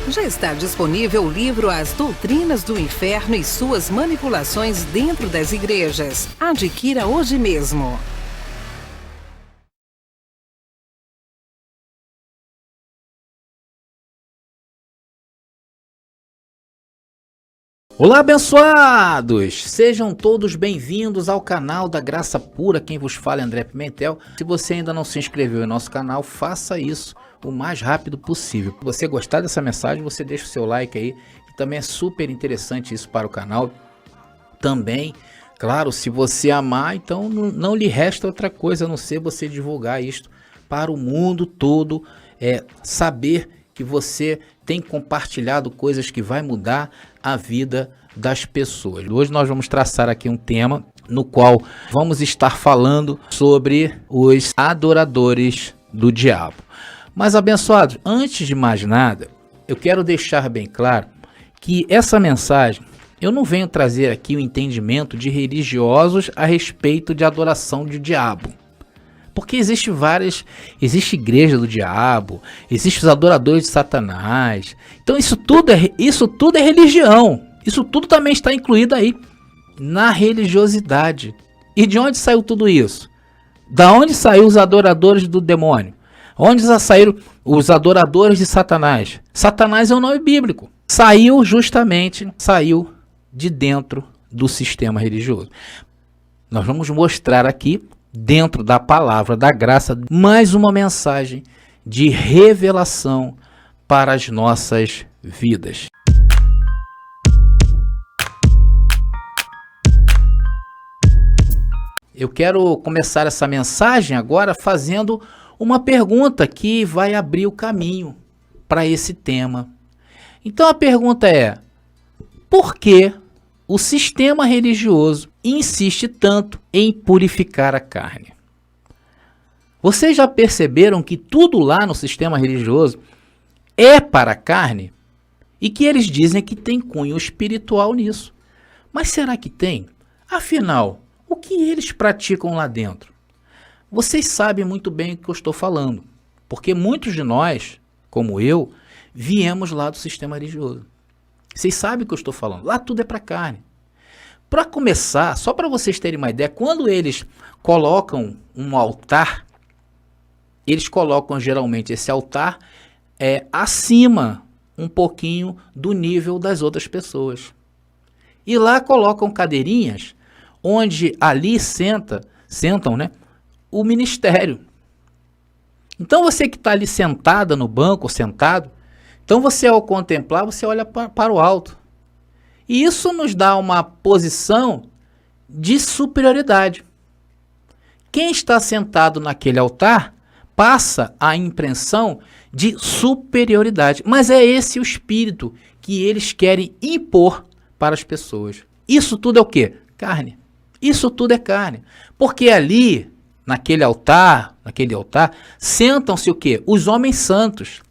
Já está disponível o livro As Doutrinas do Inferno e Suas Manipulações Dentro das Igrejas. Adquira hoje mesmo. Olá, abençoados! Sejam todos bem-vindos ao canal da Graça Pura. Quem vos fala é André Pimentel. Se você ainda não se inscreveu em nosso canal, faça isso o mais rápido possível. Se você gostar dessa mensagem, você deixa o seu like aí, que também é super interessante isso para o canal. Também, claro, se você amar, então não lhe resta outra coisa a não ser você divulgar isto para o mundo todo, saber que você tem compartilhado coisas que vai mudar a vida das pessoas. Hoje nós vamos traçar aqui um tema no qual vamos estar falando sobre os adoradores do diabo. Mas, abençoados, antes de mais nada, eu quero deixar bem claro que essa mensagem, eu não venho trazer aqui o entendimento de religiosos a respeito de adoração de diabo. Porque existe igreja do diabo, existem os adoradores de Satanás. Então isso tudo é religião. Isso tudo também está incluído aí na religiosidade. E de onde saiu tudo isso? Da onde saiu os adoradores do demônio? Onde saíram os adoradores de Satanás? Satanás é um nome bíblico. Saiu de dentro do sistema religioso. Nós vamos mostrar aqui, dentro da palavra da graça, mais uma mensagem de revelação para as nossas vidas. Eu quero começar essa mensagem agora fazendo uma pergunta que vai abrir o caminho para esse tema. Então a pergunta é: por que o sistema religioso insiste tanto em purificar a carne? Vocês já perceberam que tudo lá no sistema religioso é para a carne? E que eles dizem que tem cunho espiritual nisso. Mas será que tem? Afinal, o que eles praticam lá dentro? Vocês sabem muito bem o que eu estou falando, porque muitos de nós, como eu, viemos lá do sistema religioso. Vocês sabem o que eu estou falando. Lá tudo é para carne. Para começar, só para vocês terem uma ideia, quando eles colocam um altar, eles colocam geralmente esse altar acima um pouquinho do nível das outras pessoas. E lá colocam cadeirinhas onde ali sentam, né, o ministério. Então você que está ali sentada no banco, sentado, então você ao contemplar, você olha para o alto. E isso nos dá uma posição de superioridade. Quem está sentado naquele altar passa a impressão de superioridade. Mas é esse o espírito que eles querem impor para as pessoas. Isso tudo é o quê? Carne. Isso tudo é carne. Porque ali, naquele altar, sentam-se o quê? Os homens santos.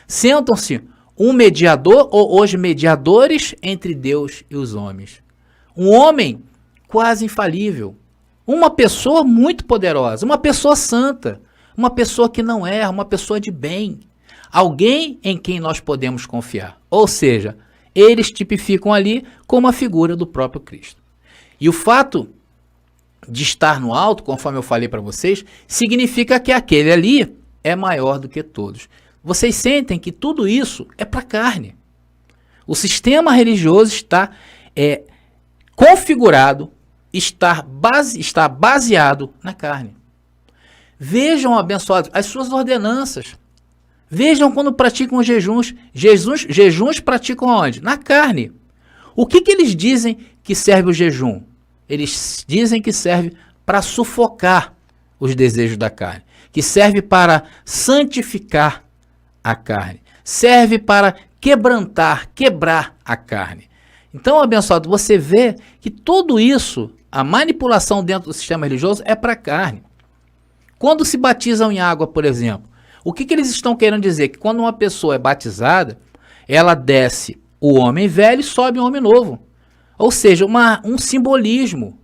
Sentam-se um mediador, ou hoje mediadores entre Deus e os homens. Um homem quase infalível. Uma pessoa muito poderosa, uma pessoa santa, uma pessoa que não erra, uma pessoa de bem. Alguém em quem nós podemos confiar. Ou seja, eles tipificam ali como a figura do próprio Cristo. E o fato de estar no alto, conforme eu falei para vocês, significa que aquele ali é maior do que todos. Vocês sentem que tudo isso é para a carne. O sistema religioso está configurado, está baseado na carne. Vejam, abençoados, as suas ordenanças. Vejam quando praticam jejuns. Jejuns praticam onde? Na carne. O que eles dizem que serve o jejum? Eles dizem que serve para sufocar os desejos da carne, que serve para santificar a carne, serve para quebrar a carne. Então, abençoado, você vê que tudo isso, a manipulação dentro do sistema religioso é para a carne. Quando se batizam em água, por exemplo, o que eles estão querendo dizer? Que quando uma pessoa é batizada, ela desce o homem velho e sobe um homem novo. Ou seja, um simbolismo.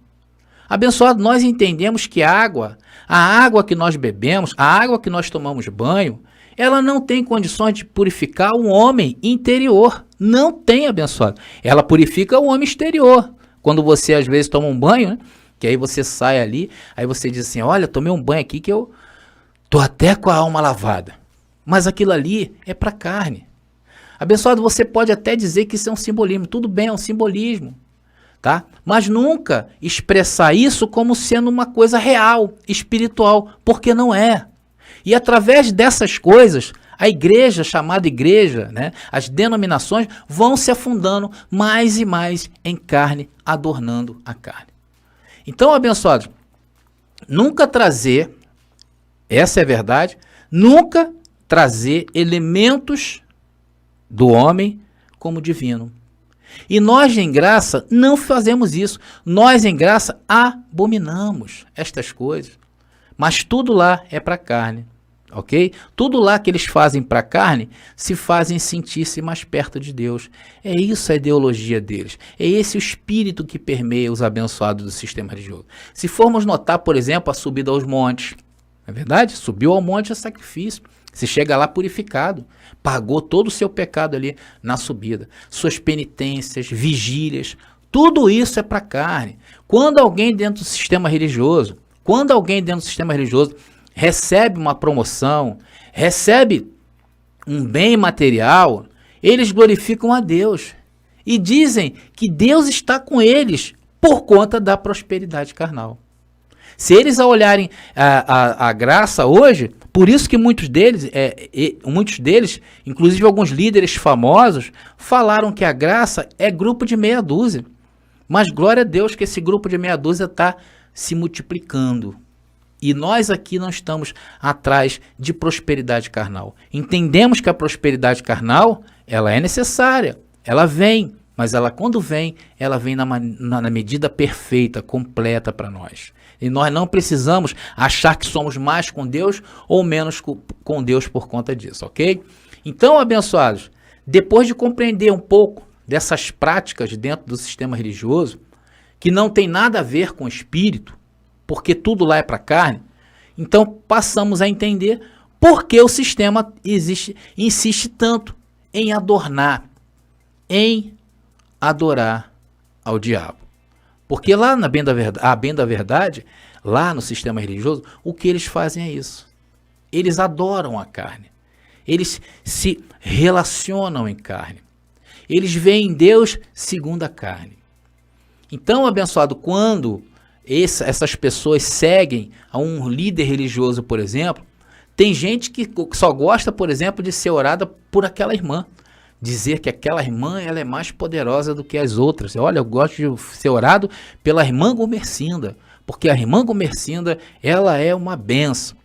Abençoado, nós entendemos que a água que nós bebemos, a água que nós tomamos banho, ela não tem condições de purificar o homem interior. Não tem, abençoado. Ela purifica o homem exterior. Quando você às vezes toma um banho, né? Que aí você sai ali, aí você diz assim, olha, tomei um banho aqui que eu tô até com a alma lavada. Mas aquilo ali é para carne. Abençoado, você pode até dizer que isso é um simbolismo. Tudo bem, é um simbolismo. Tá? Mas nunca expressar isso como sendo uma coisa real, espiritual, porque não é. E através dessas coisas, a igreja, chamada igreja, né, as denominações vão se afundando mais e mais em carne, adornando a carne. Então, abençoados, nunca trazer, essa é a verdade, nunca trazer elementos do homem como divino. E nós em graça não fazemos isso. Nós em graça abominamos estas coisas. Mas tudo lá é para a carne, ok? Tudo lá que eles fazem para a carne se fazem sentir-se mais perto de Deus. É isso a ideologia deles. É esse o espírito que permeia os abençoados do sistema religioso. Se formos notar, por exemplo, a subida aos montes, não é verdade? Subiu ao monte é sacrifício. Você chega lá purificado, pagou todo o seu pecado ali na subida. Suas penitências, vigílias, tudo isso é para a carne. Quando alguém dentro do sistema religioso, recebe uma promoção, recebe um bem material, eles glorificam a Deus e dizem que Deus está com eles por conta da prosperidade carnal. Se eles olharem a graça hoje, por isso que muitos deles, inclusive alguns líderes famosos, falaram que a graça é grupo de meia dúzia. Mas glória a Deus que esse grupo de meia dúzia está se multiplicando. E nós aqui não estamos atrás de prosperidade carnal. Entendemos que a prosperidade carnal, ela é necessária, ela vem, mas ela quando vem, ela vem na medida perfeita, completa para nós. E nós não precisamos achar que somos mais com Deus ou menos com Deus por conta disso, ok? Então, abençoados, depois de compreender um pouco dessas práticas dentro do sistema religioso, que não tem nada a ver com o espírito, porque tudo lá é para carne, então passamos a entender por que o sistema insiste tanto em adornar, em adorar ao diabo. Porque lá na bem da verdade, lá no sistema religioso, o que eles fazem é isso. Eles adoram a carne. Eles se relacionam em carne. Eles veem Deus segundo a carne. Então, abençoado, quando essas pessoas seguem a um líder religioso, por exemplo, tem gente que só gosta, por exemplo, de ser orada por aquela irmã. Dizer que aquela irmã ela é mais poderosa do que as outras. Olha, eu gosto de ser orado pela irmã Gomercinda, porque a irmã Gomercinda, ela é uma benção.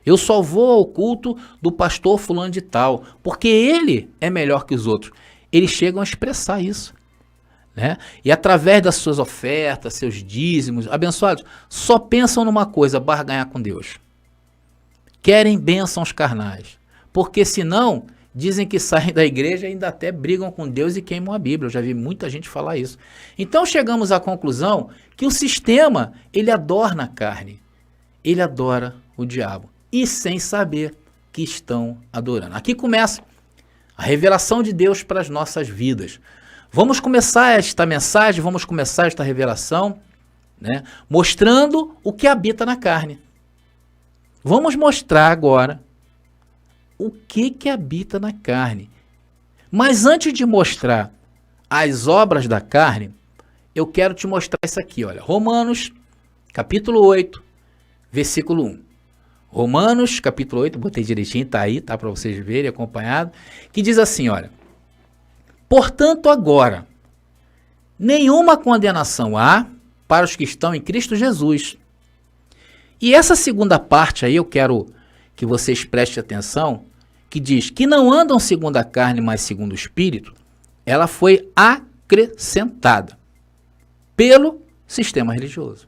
Eu só vou ao culto do pastor fulano de tal, porque ele é melhor que os outros. Eles chegam a expressar isso, né? E através das suas ofertas, seus dízimos, abençoados, só pensam numa coisa, barganhar com Deus. Querem bênçãos carnais, porque senão dizem que saem da igreja e ainda até brigam com Deus e queimam a Bíblia. Eu já vi muita gente falar isso. Então chegamos à conclusão que o sistema, ele adorna a carne. Ele adora o diabo. E sem saber que estão adorando. Aqui começa a revelação de Deus para as nossas vidas. Vamos começar esta mensagem, vamos começar esta revelação, né, mostrando o que habita na carne. Vamos mostrar agora o que habita na carne. Mas antes de mostrar as obras da carne, eu quero te mostrar isso aqui, olha. Romanos, capítulo 8, versículo 1. Romanos, capítulo 8, botei direitinho, tá aí, tá para vocês verem, acompanhado, que diz assim, olha. Portanto, agora, nenhuma condenação há para os que estão em Cristo Jesus. E essa segunda parte aí, eu quero que vocês prestem atenção, que diz que não andam segundo a carne, mas segundo o Espírito, ela foi acrescentada pelo sistema religioso.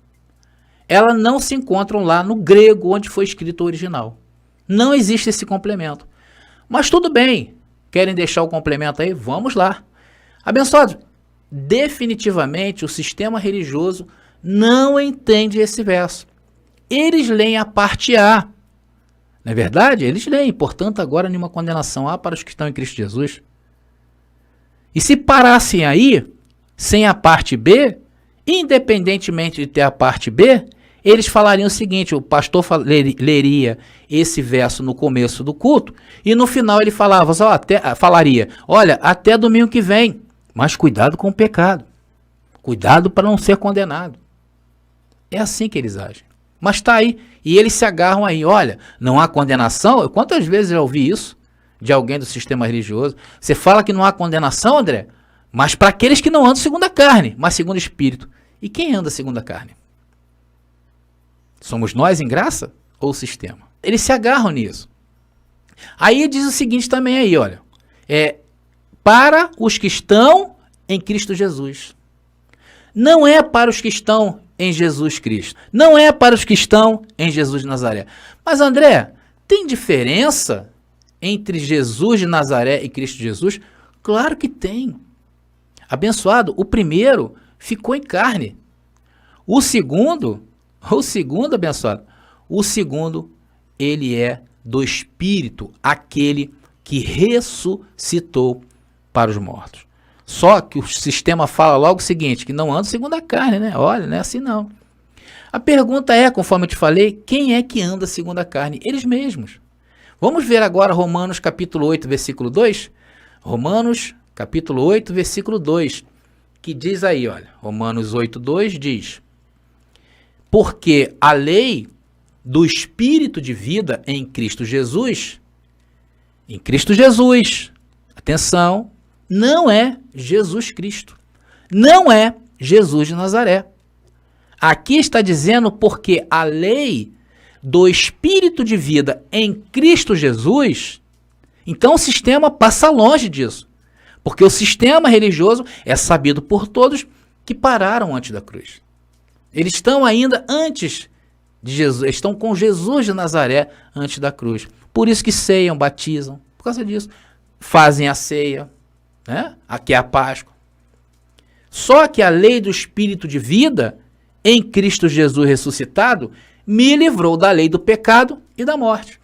Ela não se encontra lá no grego, onde foi escrito o original. Não existe esse complemento. Mas tudo bem, querem deixar o complemento aí? Vamos lá. Abençoados, definitivamente o sistema religioso não entende esse verso. Eles leem a parte A. Não é verdade? Eles leem, portanto, agora nenhuma condenação há para os que estão em Cristo Jesus. E se parassem aí, sem a parte B, independentemente de ter a parte B, eles falariam o seguinte, o pastor leria esse verso no começo do culto, e no final ele falaria, olha, até domingo que vem, mas cuidado com o pecado. Cuidado para não ser condenado. É assim que eles agem. Mas está aí, e eles se agarram aí, olha, não há condenação? Quantas vezes eu já ouvi isso de alguém do sistema religioso? Você fala que não há condenação, André? Mas para aqueles que não andam segundo a carne, mas segundo o Espírito. E quem anda segundo a carne? Somos nós em graça ou o sistema? Eles se agarram nisso. Aí diz o seguinte também aí, olha, para os que estão em Cristo Jesus. Não é para os que estão em Jesus Cristo. Não é para os que estão em Jesus de Nazaré. Mas André, tem diferença entre Jesus de Nazaré e Cristo Jesus? Claro que tem. Abençoado, o primeiro ficou em carne. O segundo, abençoado, o segundo, ele é do Espírito, aquele que ressuscitou para os mortos. Só que o sistema fala logo o seguinte, que não anda segundo a carne, né? Olha, não é assim não. A pergunta é, conforme eu te falei, quem é que anda segundo a carne? Eles mesmos. Vamos ver agora Romanos capítulo 8, versículo 2? Romanos capítulo 8, versículo 2, que diz aí, olha, Romanos 8, 2 diz, porque a lei do Espírito de vida em Cristo Jesus, atenção, não é Jesus Cristo, não é Jesus de Nazaré. Aqui está dizendo porque a lei do Espírito de vida em Cristo Jesus, então o sistema passa longe disso, porque o sistema religioso é sabido por todos que pararam antes da cruz. Eles estão ainda antes de Jesus, estão com Jesus de Nazaré antes da cruz. Por isso que ceiam, batizam, por causa disso, fazem a ceia, né? Aqui é a Páscoa. Só que a lei do Espírito de vida em Cristo Jesus ressuscitado me livrou da lei do pecado e da morte.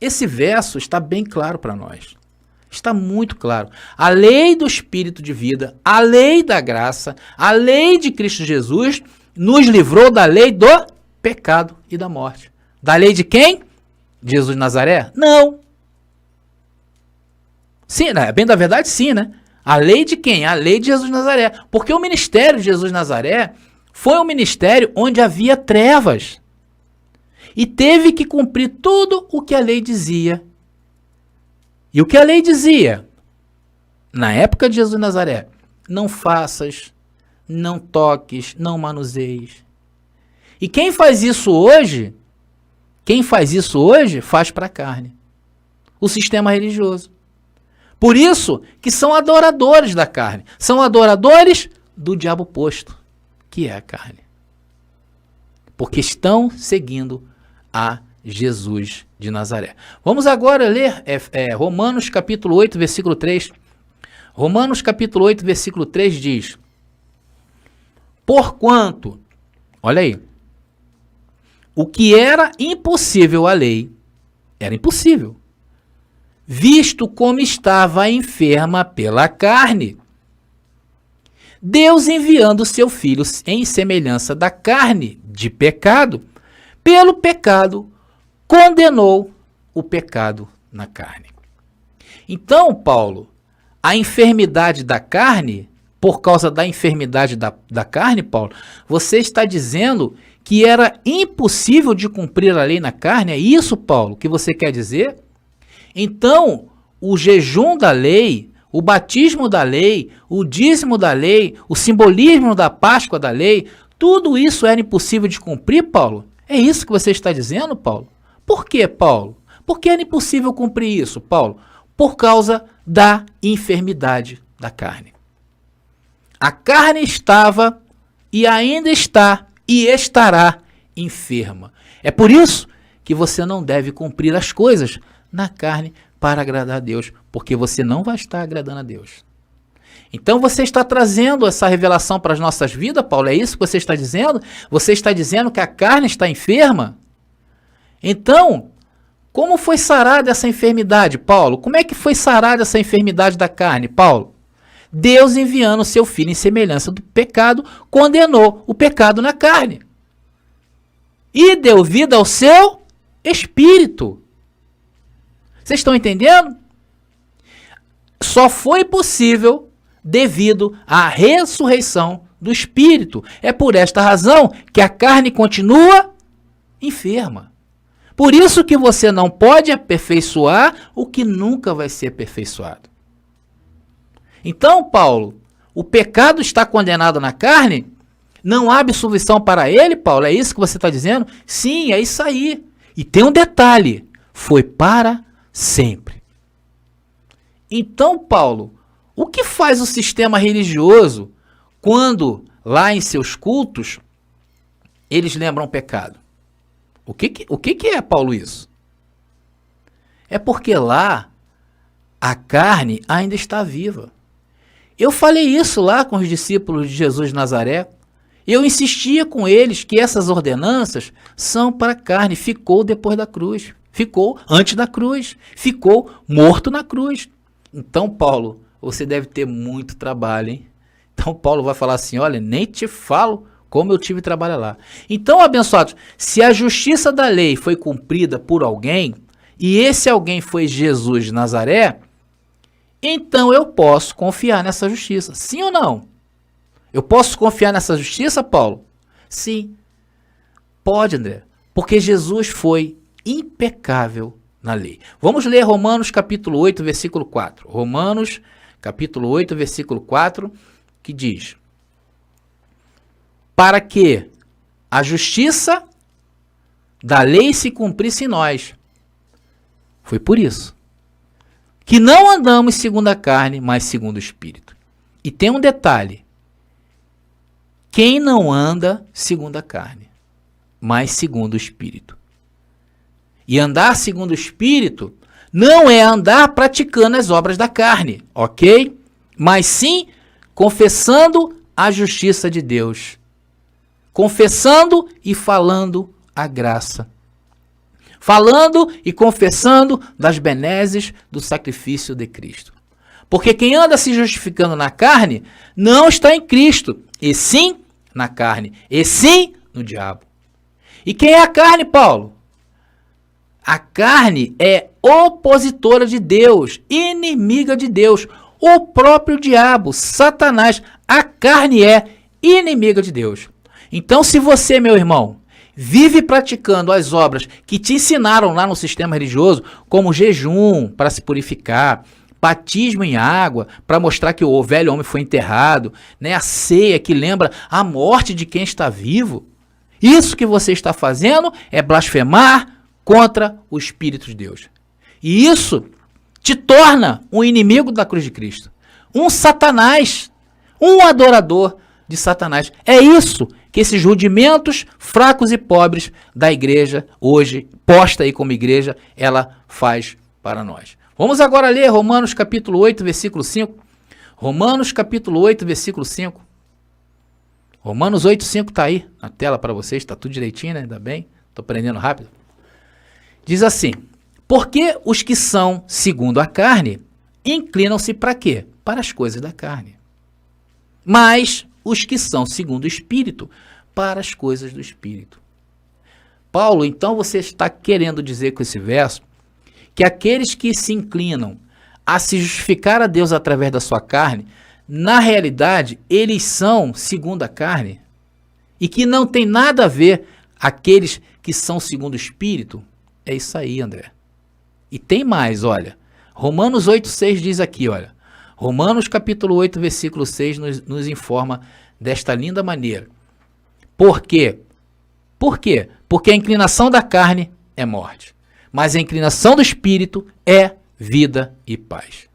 Esse verso está bem claro para nós. Está muito claro. A lei do Espírito de vida, a lei da graça, a lei de Cristo Jesus nos livrou da lei do pecado e da morte. Da lei de quem? Jesus de Nazaré? Não. Sim, bem da verdade, sim, né? A lei de quem? A lei de Jesus de Nazaré. Porque o ministério de Jesus de Nazaré foi um ministério onde havia trevas. E teve que cumprir tudo o que a lei dizia. E o que a lei dizia? Na época de Jesus de Nazaré, não faças, não toques, não manuseies. E quem faz isso hoje, faz para a carne. O sistema religioso. Por isso que são adoradores da carne. São adoradores do diabo posto, que é a carne. Porque estão seguindo a Jesus de Nazaré. Vamos agora ler Romanos capítulo 8, versículo 3. Romanos capítulo 8, versículo 3 diz, porquanto, olha aí, o que era impossível à lei, era impossível, visto como estava enferma pela carne. Deus enviando seu Filho em semelhança da carne de pecado, pelo pecado, condenou o pecado na carne. Então, Paulo, a enfermidade da carne, por causa da enfermidade da carne, Paulo, você está dizendo que era impossível de cumprir a lei na carne? É isso, Paulo, que você quer dizer? Então, o jejum da lei, o batismo da lei, o dízimo da lei, o simbolismo da Páscoa da lei, tudo isso era impossível de cumprir, Paulo? É isso que você está dizendo, Paulo? Por quê, Paulo? Por que era impossível cumprir isso, Paulo? Por causa da enfermidade da carne. A carne estava e ainda está e estará enferma. É por isso que você não deve cumprir as coisas na carne para agradar a Deus, porque você não vai estar agradando a Deus. Então você está trazendo essa revelação para as nossas vidas, Paulo? É isso que você está dizendo? Você está dizendo que a carne está enferma? Então, como foi sarada essa enfermidade, Paulo? Como é que foi sarada essa enfermidade da carne, Paulo? Deus, enviando o seu Filho em semelhança do pecado, condenou o pecado na carne. E deu vida ao seu espírito. Vocês estão entendendo? Só foi possível devido à ressurreição do espírito. É por esta razão que a carne continua enferma. Por isso que você não pode aperfeiçoar o que nunca vai ser aperfeiçoado. Então, Paulo, o pecado está condenado na carne? Não há absolvição para ele, Paulo? É isso que você está dizendo? Sim, é isso aí. E tem um detalhe, foi para sempre. Então, Paulo, o que faz o sistema religioso quando, lá em seus cultos, eles lembram o pecado? O que é, Paulo, isso? É porque lá a carne ainda está viva. Eu falei isso lá com os discípulos de Jesus de Nazaré. Eu insistia com eles que essas ordenanças são para a carne. Ficou depois da cruz. Ficou antes da cruz. Ficou morto na cruz. Então, Paulo, você deve ter muito trabalho, hein? Então, Paulo vai falar assim, olha, nem te falo como eu tive trabalho lá. Então, abençoados, se a justiça da lei foi cumprida por alguém, e esse alguém foi Jesus de Nazaré, então eu posso confiar nessa justiça. Sim ou não? Eu posso confiar nessa justiça, Paulo? Sim. Pode, André. Porque Jesus foi impecável na lei. Vamos ler Romanos capítulo 8, versículo 4. Romanos capítulo 8, versículo 4, que diz: para que a justiça da lei se cumprisse em nós. Foi por isso que não andamos segundo a carne, mas segundo o Espírito. E tem um detalhe. Quem não anda segundo a carne, mas segundo o Espírito. E andar segundo o Espírito não é andar praticando as obras da carne, ok? Mas sim confessando a justiça de Deus. Confessando e falando a graça. Falando e confessando das benesses do sacrifício de Cristo. Porque quem anda se justificando na carne não está em Cristo, e sim na carne, e sim no diabo. E quem é a carne, Paulo? A carne é opositora de Deus, inimiga de Deus, o próprio diabo, Satanás. A carne é inimiga de Deus. Então, se você, meu irmão, vive praticando as obras que te ensinaram lá no sistema religioso, como jejum para se purificar, batismo em água para mostrar que o velho homem foi enterrado, né? A ceia que lembra a morte de quem está vivo, isso que você está fazendo é blasfemar contra o Espírito de Deus. E isso te torna um inimigo da cruz de Cristo, um Satanás, um adorador de Satanás. É isso que esses rudimentos fracos e pobres da igreja, hoje, posta aí como igreja, ela faz para nós. Vamos agora ler Romanos capítulo 8, versículo 5. Romanos capítulo 8, versículo 5. Romanos 8, 5 está aí na tela para vocês, está tudo direitinho, né? Ainda bem, estou aprendendo rápido. Diz assim, porque os que são segundo a carne, inclinam-se para quê? Para as coisas da carne. Mas os que são segundo o Espírito, para as coisas do Espírito. Paulo, então você está querendo dizer com esse verso, que aqueles que se inclinam a se justificar a Deus através da sua carne, na realidade, eles são segundo a carne, e que não tem nada a ver aqueles que são segundo o Espírito. É isso aí, André. E tem mais, olha. Romanos 8,6 diz aqui, olha. Romanos capítulo 8, versículo 6 nos informa desta linda maneira. Por quê? Por quê? Porque a inclinação da carne é morte, mas a inclinação do Espírito é vida e paz.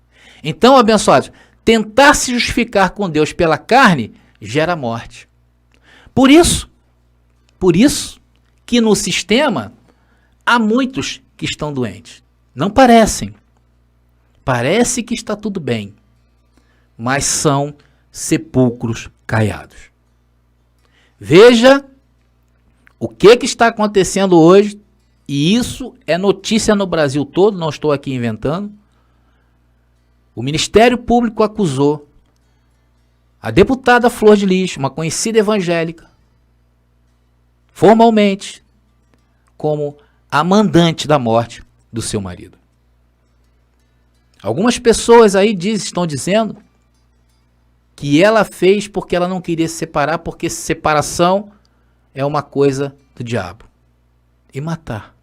Então, abençoados, tentar se justificar com Deus pela carne gera morte. Por isso que no sistema há muitos que estão doentes. Não parecem. Parece que está tudo bem, mas são sepulcros caiados. Veja o que está acontecendo hoje e isso é notícia no Brasil todo, não estou aqui inventando, o Ministério Público acusou a deputada Flor de Lis, uma conhecida evangélica, formalmente, como a mandante da morte do seu marido. Algumas pessoas aí estão dizendo que ela fez porque ela não queria se separar, porque separação é uma coisa do diabo. E matar.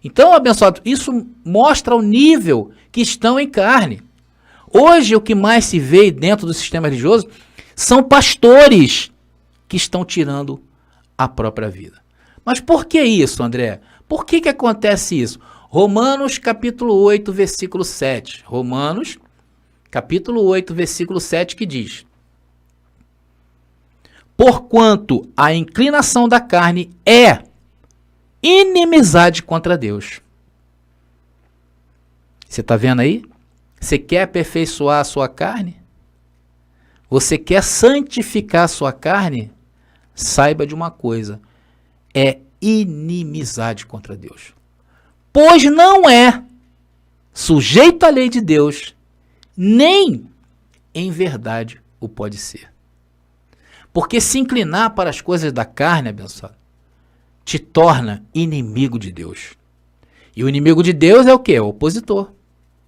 Então, abençoado, isso mostra o nível que estão em carne. Hoje, o que mais se vê dentro do sistema religioso são pastores que estão tirando a própria vida. Mas por que isso, André? Por que acontece isso? Romanos capítulo 8, versículo 7. Romanos capítulo 8, versículo 7, que diz: porquanto a inclinação da carne é inimizade contra Deus. Você está vendo aí? Você quer aperfeiçoar a sua carne? Você quer santificar a sua carne? Saiba de uma coisa: é inimizade contra Deus. Pois não é sujeito à lei de Deus, nem em verdade o pode ser. Porque se inclinar para as coisas da carne, abençoado, te torna inimigo de Deus. E o inimigo de Deus é o quê? É o opositor.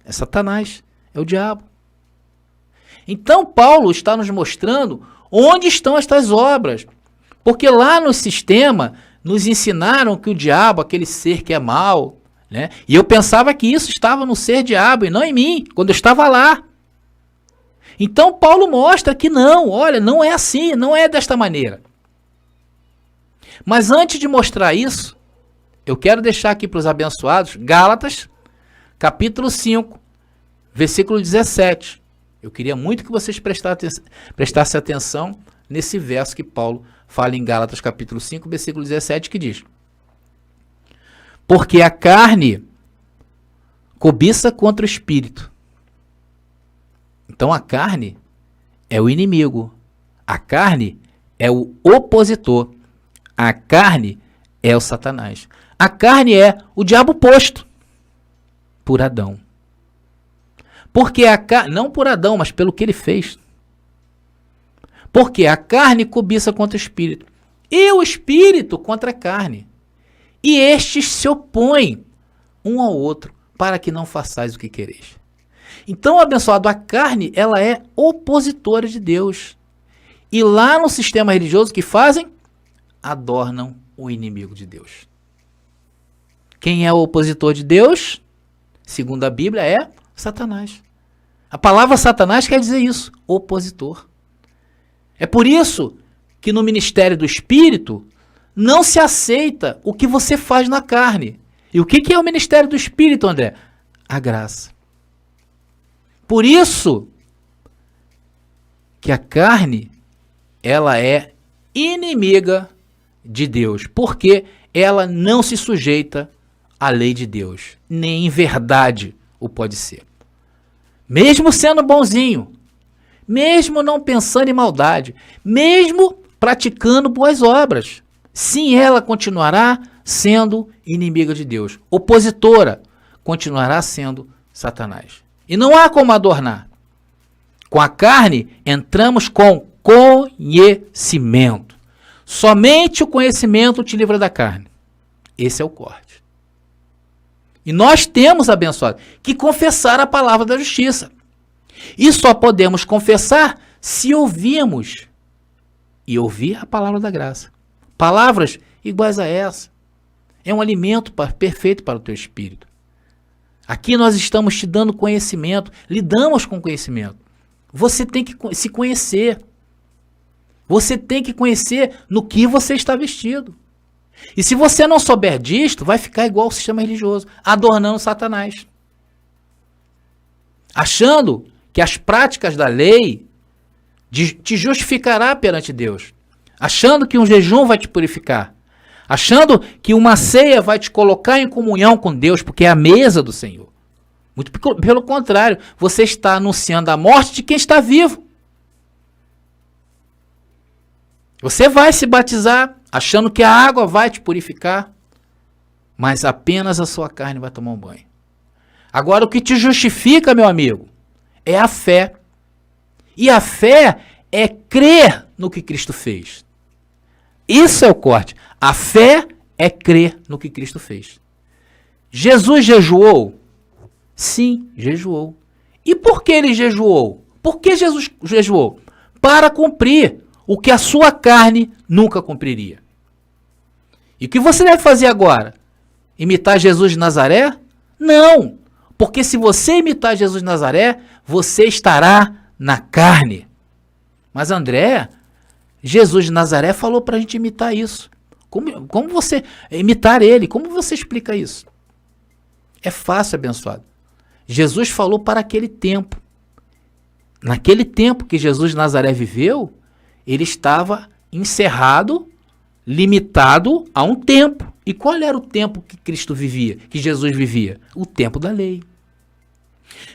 É Satanás. É o diabo. Então Paulo está nos mostrando onde estão estas obras. Porque lá no sistema nos ensinaram que o diabo, aquele ser que é mau, né? E eu pensava que isso estava no ser diabo e não em mim, quando eu estava lá. Então Paulo mostra que não, olha, não é assim, não é desta maneira. Mas antes de mostrar isso, eu quero deixar aqui para os abençoados, Gálatas, capítulo 5, versículo 17. Eu queria muito que vocês prestassem atenção nesse verso que Paulo fala em Gálatas, capítulo 5, versículo 17, que diz: porque a carne cobiça contra o espírito. Então a carne é o inimigo. A carne é o opositor. A carne é o Satanás. A carne é o diabo posto por Adão. Porque a carne, não por Adão, mas pelo que ele fez. Porque a carne cobiça contra o espírito. E o espírito contra a carne. E estes se opõem um ao outro, para que não façais o que quereis. Então, abençoado, a carne, ela é opositora de Deus. E lá no sistema religioso, o que fazem? Adornam o inimigo de Deus. Quem é o opositor de Deus? Segundo a Bíblia, é Satanás. A palavra Satanás quer dizer isso, opositor. É por isso que no ministério do Espírito não se aceita o que você faz na carne. E o que é o ministério do Espírito, André? A graça. Por isso que a carne, ela é inimiga de Deus, porque ela não se sujeita à lei de Deus, nem em verdade o pode ser. Mesmo sendo bonzinho, mesmo não pensando em maldade, mesmo praticando boas obras, sim, ela continuará sendo inimiga de Deus, opositora, continuará sendo Satanás. E não há como adornar. Com a carne, entramos com conhecimento. Somente o conhecimento te livra da carne. Esse é o corte. E nós temos, abençoado, que confessar a palavra da justiça. E só podemos confessar se ouvirmos. E ouvir a palavra da graça. Palavras iguais a essa. É um alimento perfeito para o teu espírito. Aqui nós estamos te dando conhecimento, lidamos com conhecimento. Você tem que se conhecer. Você tem que conhecer no que você está vestido. E se você não souber disto, vai ficar igual ao sistema religioso, adornando Satanás. Achando que as práticas da lei te justificará perante Deus. Achando que um jejum vai te purificar. Achando que uma ceia vai te colocar em comunhão com Deus, porque é a mesa do Senhor. Muito pelo contrário, você está anunciando a morte de quem está vivo. Você vai se batizar achando que a água vai te purificar. mas apenas a sua carne vai tomar um banho. Agora, o que te justifica, meu amigo, é a fé. E a fé é crer no que Cristo fez. Isso é o corte. A fé é crer no que Cristo fez. Jesus jejuou? Sim, jejuou. E por que ele jejuou? Por que Jesus jejuou? Para cumprir o que a sua carne nunca cumpriria. E o que você deve fazer agora? Imitar Jesus de Nazaré? Não! Porque se você imitar Jesus de Nazaré, você estará na carne. Mas André, Jesus de Nazaré falou para a gente imitar isso. Como você imitar ele? Como você explica isso? É fácil, abençoado. Jesus falou para aquele tempo. Naquele tempo que Jesus de Nazaré viveu, ele estava encerrado, limitado a um tempo. E qual era o tempo que Cristo vivia, que Jesus vivia? O tempo da lei.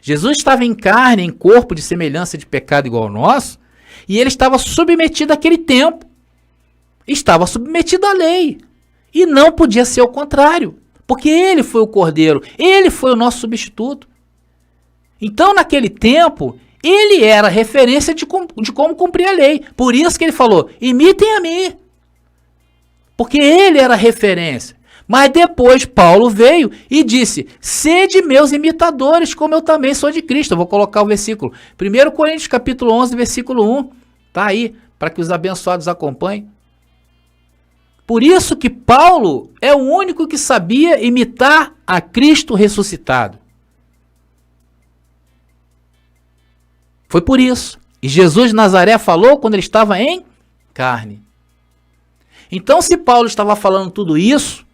Jesus estava em carne, em corpo de semelhança de pecado igual ao nosso, e ele estava submetido àquele tempo. Estava submetido à lei. E não podia ser o contrário, porque ele foi o cordeiro, ele foi o nosso substituto. Então, naquele tempo, ele era referência de como cumprir a lei. Por isso que ele falou, imitem a mim. Porque ele era referência. Mas depois Paulo veio e disse, sede meus imitadores, como eu também sou de Cristo. Eu vou colocar o versículo. 1 Coríntios capítulo 11, versículo 1. Está aí, para que os abençoados acompanhem. Por isso que Paulo é o único que sabia imitar a Cristo ressuscitado. Foi por isso. E Jesus de Nazaré falou quando ele estava em carne. Então, se Paulo estava falando tudo isso,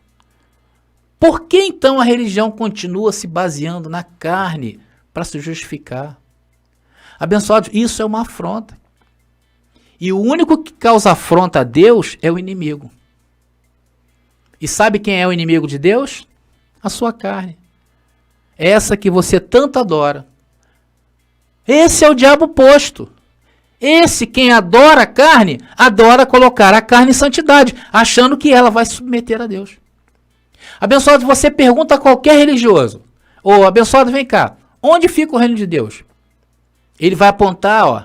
por que então a religião continua se baseando na carne para se justificar? Abençoados, isso é uma afronta. E o único que causa afronta a Deus é o inimigo. E sabe quem é o inimigo de Deus? A sua carne. Essa que você tanto adora. Esse é o diabo posto. Esse, quem adora a carne, adora colocar a carne em santidade, achando que ela vai se submeter a Deus. Abençoado, você pergunta a qualquer religioso, ô abençoado, vem cá, onde fica o reino de Deus? Ele vai apontar, ó,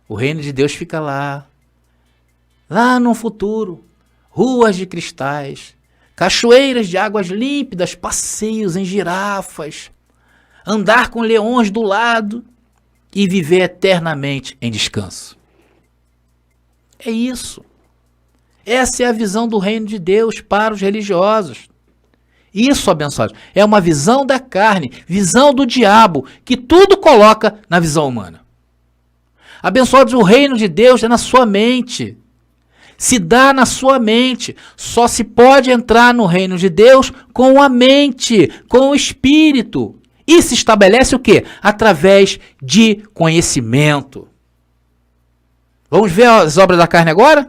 o reino de Deus fica lá no futuro, ruas de cristais, cachoeiras de águas límpidas, passeios em girafas, andar com leões do lado e viver eternamente em descanso. É isso. Essa é a visão do reino de Deus para os religiosos. Isso, abençoados, é uma visão da carne, visão do diabo, que tudo coloca na visão humana. Abençoados, o reino de Deus é na sua mente. Se dá na sua mente. Só se pode entrar no reino de Deus com a mente, com o espírito. E se estabelece o quê? Através de conhecimento. Vamos ver as obras da carne agora?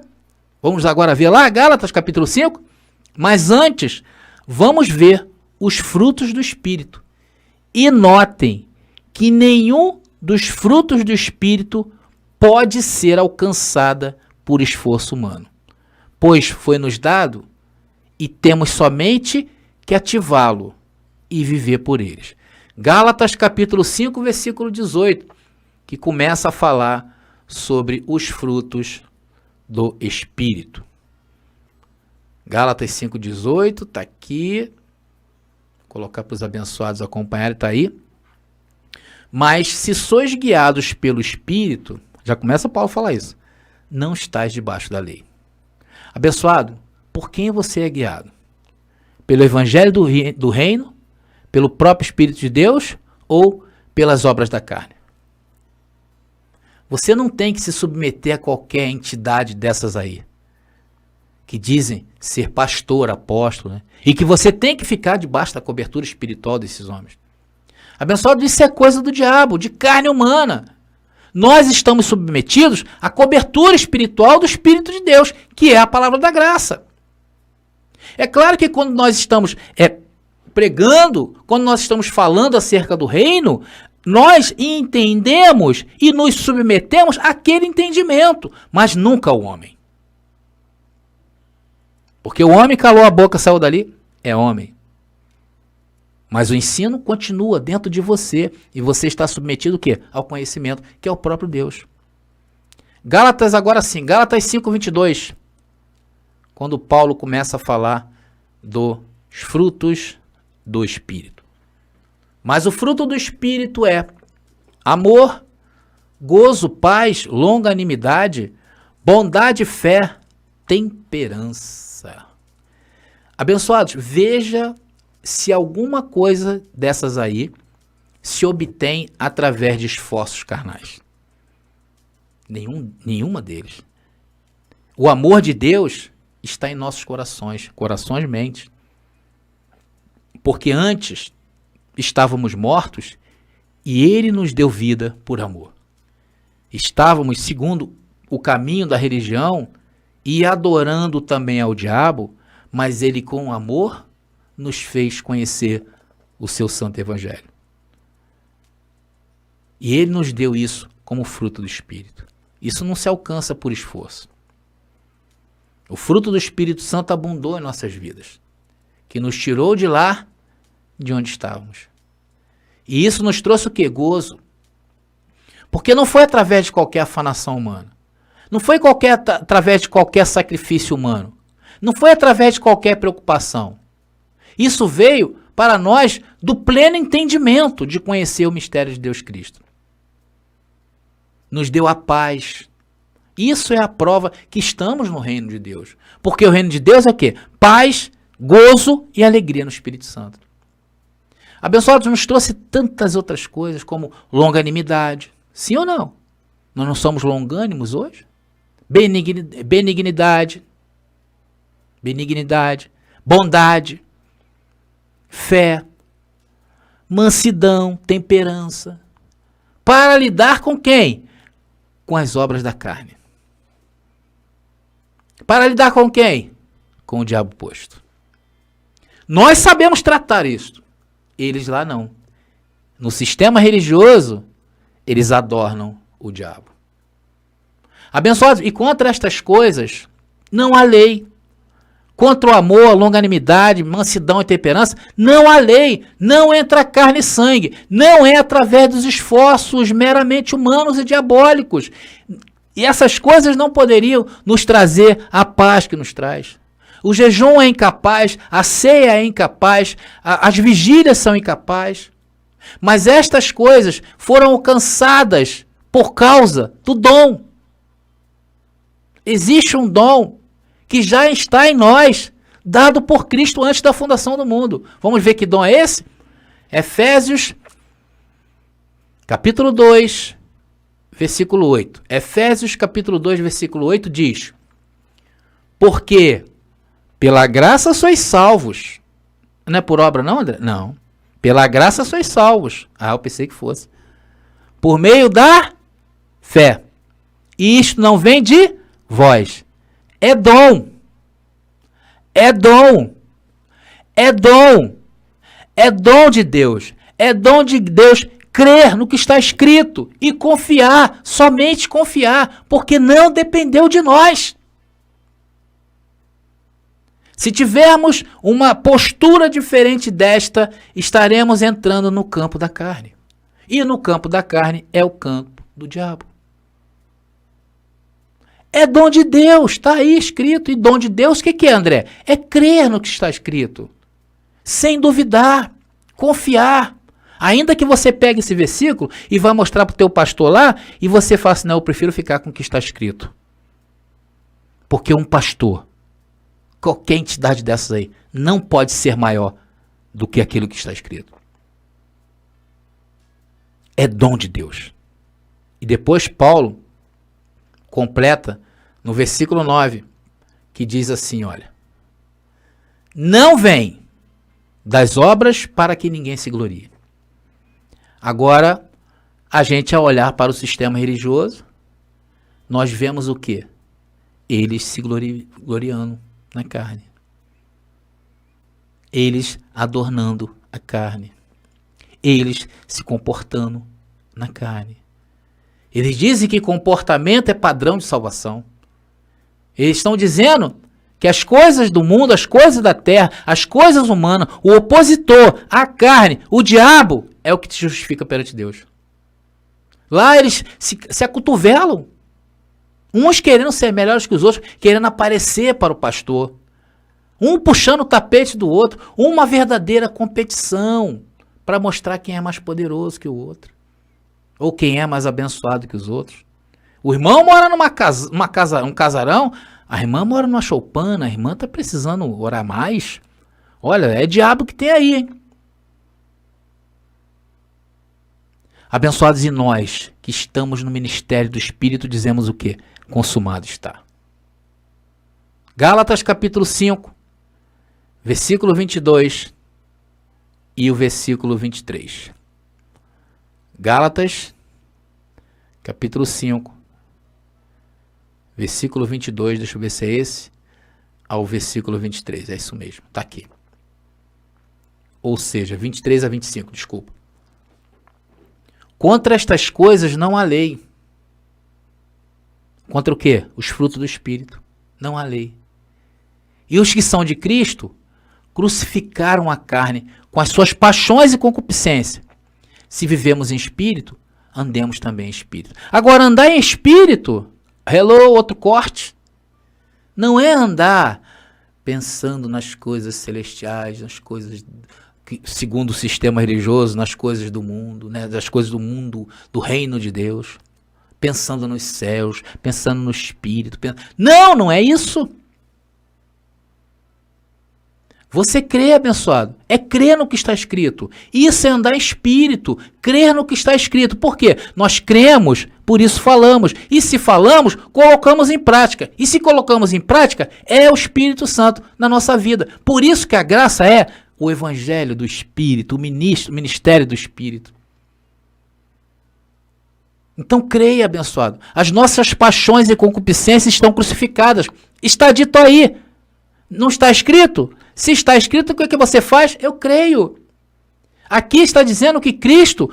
Vamos agora ver lá, Gálatas capítulo 5. Mas antes, vamos ver os frutos do Espírito. E notem que nenhum dos frutos do Espírito pode ser alcançada por esforço humano. Pois foi nos dado e temos somente que ativá-lo e viver por eles. Gálatas capítulo 5, versículo 18, que começa a falar sobre os frutos do Espírito. Gálatas 5,18, está aqui. Vou colocar para os abençoados acompanharem, está aí. Mas se sois guiados pelo Espírito, já começa Paulo a falar isso, não estáis debaixo da lei. Abençoado, por quem você é guiado? Pelo Evangelho do Reino? Pelo próprio Espírito de Deus ou pelas obras da carne? Você não tem que se submeter a qualquer entidade dessas aí, que dizem ser pastor, apóstolo, né? E que você tem que ficar debaixo da cobertura espiritual desses homens. Abençoado, isso é coisa do diabo, de carne humana. Nós estamos submetidos à cobertura espiritual do Espírito de Deus, que é a palavra da graça. É claro que quando nós estamos pregando, quando nós estamos falando acerca do reino, nós entendemos e nos submetemos àquele entendimento, mas nunca ao homem. Porque o homem calou a boca, saiu dali. é homem. Mas o ensino continua dentro de você e você está submetido o quê? Ao conhecimento, que é o próprio Deus. Gálatas agora sim, Gálatas 5:22. Quando Paulo começa a falar dos frutos do Espírito. Mas o fruto do Espírito é amor, gozo, paz, longanimidade, bondade, fé, temperança. Abençoados, veja se alguma coisa dessas aí se obtém através de esforços carnais. Nenhuma deles. O amor de Deus está em nossos corações, mentes. Porque antes estávamos mortos e Ele nos deu vida por amor. Estávamos segundo o caminho da religião e adorando também ao diabo, mas Ele com amor nos fez conhecer o seu santo evangelho. E Ele nos deu isso como fruto do Espírito. Isso não se alcança por esforço. O fruto do Espírito Santo abundou em nossas vidas, que nos tirou de lá, de onde estávamos. E isso nos trouxe o quê? Gozo. Porque não foi através de qualquer afanação humana. Não foi através de qualquer sacrifício humano. Não foi através de qualquer preocupação. Isso veio para nós do pleno entendimento de conhecer o mistério de Deus Cristo. Nos deu a paz. Isso é a prova que estamos no reino de Deus. Porque o reino de Deus é o quê? Paz, gozo e alegria no Espírito Santo. Abençoados, nos trouxe tantas outras coisas como longanimidade. Sim ou não? Nós não somos longânimos hoje? Benignidade, bondade, fé, mansidão, temperança. Para lidar com quem? Com as obras da carne. Para lidar com quem? Com o diabo posto. Nós sabemos tratar isso. Eles lá não. No sistema religioso, eles adornam o diabo. Abençoados, e contra estas coisas, não há lei. Contra o amor, a longanimidade, mansidão e temperança, não há lei. Não entra carne e sangue. Não é através dos esforços meramente humanos e diabólicos. E essas coisas não poderiam nos trazer a paz que nos traz. O jejum é incapaz, a ceia é incapaz, as vigílias são incapazes. Mas estas coisas foram alcançadas por causa do dom. Existe um dom que já está em nós, dado por Cristo antes da fundação do mundo. Vamos ver que dom é esse? Efésios, capítulo 2, versículo 8. Efésios, capítulo 2, versículo 8 diz: porque pela graça sois salvos. Não é por obra não, André? Não. Pela graça sois salvos. Ah, eu pensei que fosse. Por meio da fé. E isto não vem de vós. É dom. É dom. É dom. É dom de Deus. É dom de Deus crer no que está escrito e confiar, somente confiar, porque não dependeu de nós. Se tivermos uma postura diferente desta, estaremos entrando no campo da carne. E no campo da carne é o campo do diabo. É dom de Deus, está aí escrito. E dom de Deus, o que é, André? É crer no que está escrito. Sem duvidar, confiar. Ainda que você pegue esse versículo e vá mostrar para o teu pastor lá, e você fala assim, não, eu prefiro ficar com o que está escrito. Porque um pastor, qualquer entidade dessas aí, não pode ser maior do que aquilo que está escrito. É dom de Deus. E depois Paulo completa no versículo 9, que diz assim, olha, não vem das obras para que ninguém se glorie. Agora, a gente ao olhar para o sistema religioso, nós vemos o quê? Eles se gloriando na carne. Eles adornando a carne. Eles se comportando na carne. Eles dizem que comportamento é padrão de salvação. Eles estão dizendo que as coisas do mundo, as coisas da terra, as coisas humanas, o opositor, a carne, o diabo, é o que te justifica perante Deus. Lá eles se acotovelam. Uns querendo ser melhores que os outros, querendo aparecer para o pastor. Um puxando o tapete do outro. Uma verdadeira competição para mostrar quem é mais poderoso que o outro. Ou quem é mais abençoado que os outros. O irmão mora um casarão, a irmã mora numa choupana, a irmã está precisando orar mais. Olha, é diabo que tem aí, hein? Abençoados, e nós que estamos no ministério do Espírito dizemos o quê? Consumado está. Gálatas capítulo 5, versículo 22 e o versículo 23. Gálatas capítulo 5, versículo 22, deixa eu ver se é esse, ao versículo 23, é isso mesmo, está aqui. Ou seja, 23 a 25, desculpa. Contra estas coisas não há lei. Contra o quê? Os frutos do Espírito. Não há lei. E os que são de Cristo crucificaram a carne com as suas paixões e concupiscência. Se vivemos em Espírito, andemos também em Espírito. Agora, andar em Espírito, hello, outro corte, não é andar pensando nas coisas celestiais, nas coisas segundo o sistema religioso, nas coisas do mundo, né, das coisas do mundo, do reino de Deus, pensando nos céus, pensando no Espírito. Não é isso. Você crê, abençoado, é crer no que está escrito. Isso é andar em Espírito, crer no que está escrito. Por quê? Nós cremos, por isso falamos. E se falamos, colocamos em prática. E se colocamos em prática, é o Espírito Santo na nossa vida. Por isso que a graça é o Evangelho do Espírito, o ministério do Espírito. Então creia, abençoado. As nossas paixões e concupiscências estão crucificadas. Está dito aí. Não está escrito? Se está escrito, o que você faz? Eu creio. Aqui está dizendo que Cristo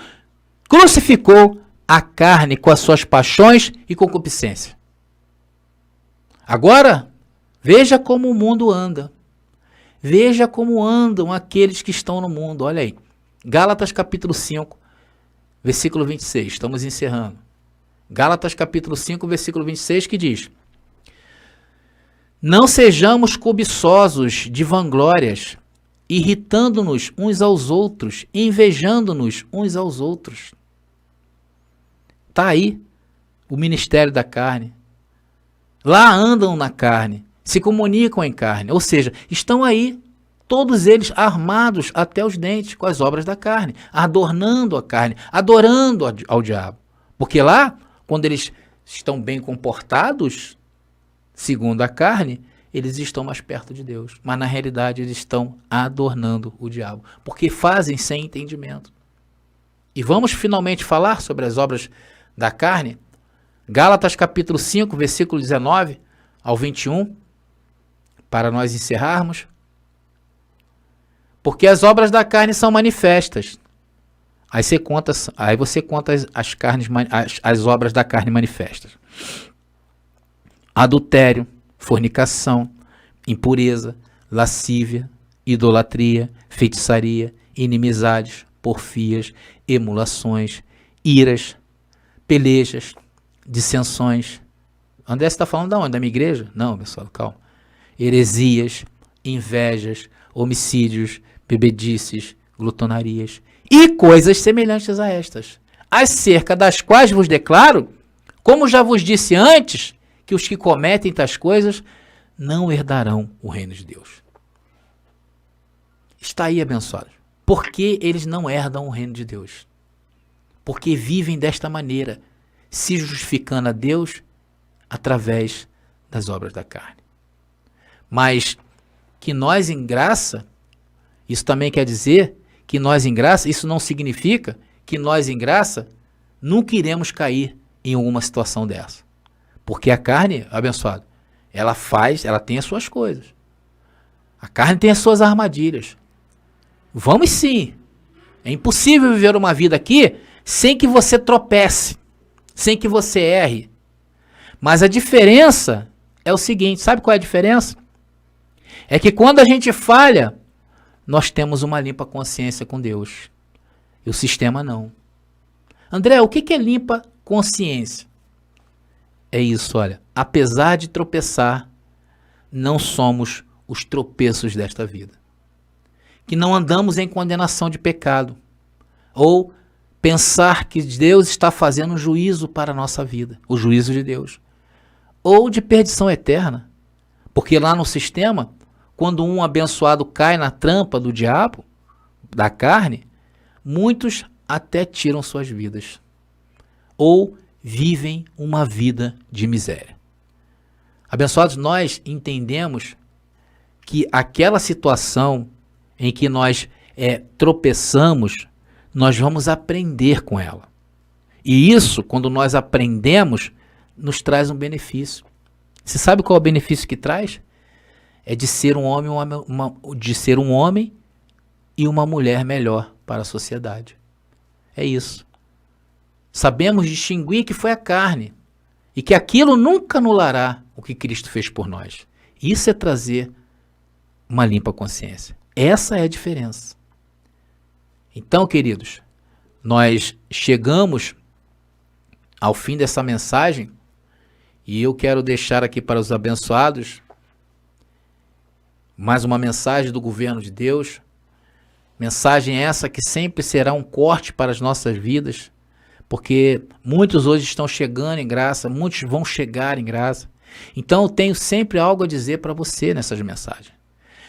crucificou a carne com as suas paixões e concupiscências. Agora, veja como o mundo anda. Veja como andam aqueles que estão no mundo. Olha aí. Gálatas capítulo 5, versículo 26. Estamos encerrando. Gálatas capítulo 5, versículo 26, que diz: não sejamos cobiçosos de vanglórias, irritando-nos uns aos outros, invejando-nos uns aos outros. Está aí o ministério da carne. Lá andam na carne, se comunicam em carne, ou seja, estão aí, todos eles armados até os dentes com as obras da carne, adornando a carne, adorando ao diabo. Porque lá, quando eles estão bem comportados, segundo a carne, eles estão mais perto de Deus. Mas na realidade eles estão adornando o diabo. Porque fazem sem entendimento. E vamos finalmente falar sobre as obras da carne. Gálatas capítulo 5, versículo 19 ao 21. Para nós encerrarmos. Porque as obras da carne são manifestas. Aí você conta as obras da carne manifestas. Adultério, fornicação, impureza, lascívia, idolatria, feitiçaria, inimizades, porfias, emulações, iras, pelejas, dissensões. André, você está falando de onde? Da minha igreja? Não, pessoal, calma. Heresias, invejas, homicídios, bebedices, glutonarias e coisas semelhantes a estas, acerca das quais vos declaro, como já vos disse antes, que os que cometem tais coisas não herdarão o reino de Deus. Está aí, abençoados. Por que eles não herdam o reino de Deus? Porque vivem desta maneira, se justificando a Deus através das obras da carne. Mas que nós em graça, isso também quer dizer que nós em graça, isso não significa que nós em graça nunca iremos cair em alguma situação dessa. Porque a carne, abençoado, ela tem as suas coisas. A carne tem as suas armadilhas. Vamos sim. É impossível viver uma vida aqui sem que você tropece, sem que você erre. Mas a diferença é o seguinte, sabe qual é a diferença? É que quando a gente falha, nós temos uma limpa consciência com Deus. E o sistema não. André, o que é limpa consciência? É isso, olha. Apesar de tropeçar, não somos os tropeços desta vida. Que não andamos em condenação de pecado. Ou pensar que Deus está fazendo um juízo para a nossa vida. O juízo de Deus. Ou de perdição eterna. Porque lá no sistema, quando um abençoado cai na trampa do diabo, da carne, muitos até tiram suas vidas. Ou vivem uma vida de miséria. Abençoados, nós entendemos que aquela situação em que nós tropeçamos, nós vamos aprender com ela. E isso, quando nós aprendemos, nos traz um benefício. Você sabe qual é o benefício que traz? É de ser um homem e uma mulher melhor para a sociedade. É isso. Sabemos distinguir que foi a carne e que aquilo nunca anulará o que Cristo fez por nós. Isso é trazer uma limpa consciência. Essa é a diferença. Então, queridos, nós chegamos ao fim dessa mensagem e eu quero deixar aqui para os abençoados mais uma mensagem do governo de Deus. Mensagem essa que sempre será um corte para as nossas vidas, porque muitos hoje estão chegando em graça, muitos vão chegar em graça. Então eu tenho sempre algo a dizer para você nessas mensagens.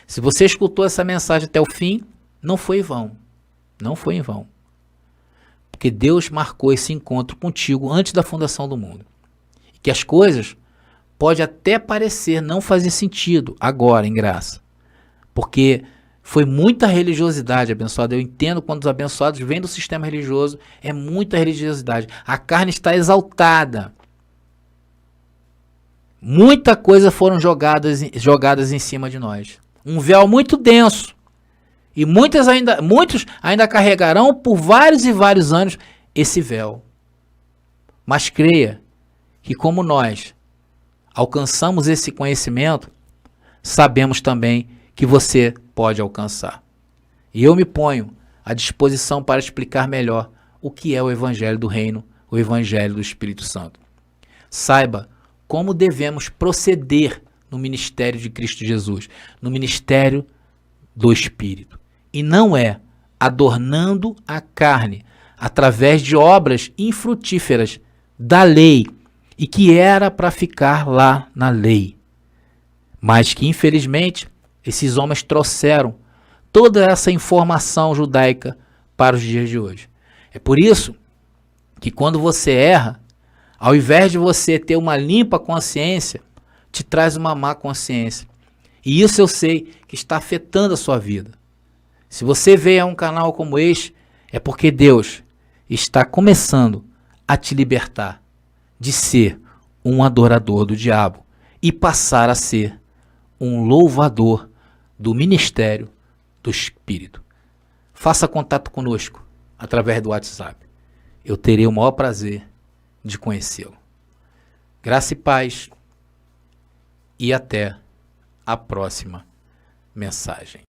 Se você escutou essa mensagem até o fim, não foi em vão. Não foi em vão. Porque Deus marcou esse encontro contigo antes da fundação do mundo. E que as coisas pode até parecer não fazer sentido agora em graça. Porque foi muita religiosidade, abençoado. Eu entendo quando os abençoados vêm do sistema religioso, é muita religiosidade. A carne está exaltada. Muita coisa foram jogadas em cima de nós. Um véu muito denso. E muitos ainda carregarão por vários e vários anos esse véu. Mas creia que como nós alcançamos esse conhecimento, sabemos também que você pode alcançar. E eu me ponho à disposição para explicar melhor o que é o Evangelho do Reino, o Evangelho do Espírito Santo. Saiba como devemos proceder no ministério de Cristo Jesus, no ministério do Espírito. E não é adornando a carne através de obras infrutíferas da lei e que era para ficar lá na lei. Mas que, infelizmente, esses homens trouxeram toda essa informação judaica para os dias de hoje. É por isso que quando você erra, ao invés de você ter uma limpa consciência, te traz uma má consciência. E isso eu sei que está afetando a sua vida. Se você veio a um canal como este, é porque Deus está começando a te libertar de ser um adorador do diabo e passar a ser um louvador do ministério do Espírito. Faça contato conosco através do WhatsApp. Eu terei o maior prazer de conhecê-lo. Graça e paz e até a próxima mensagem.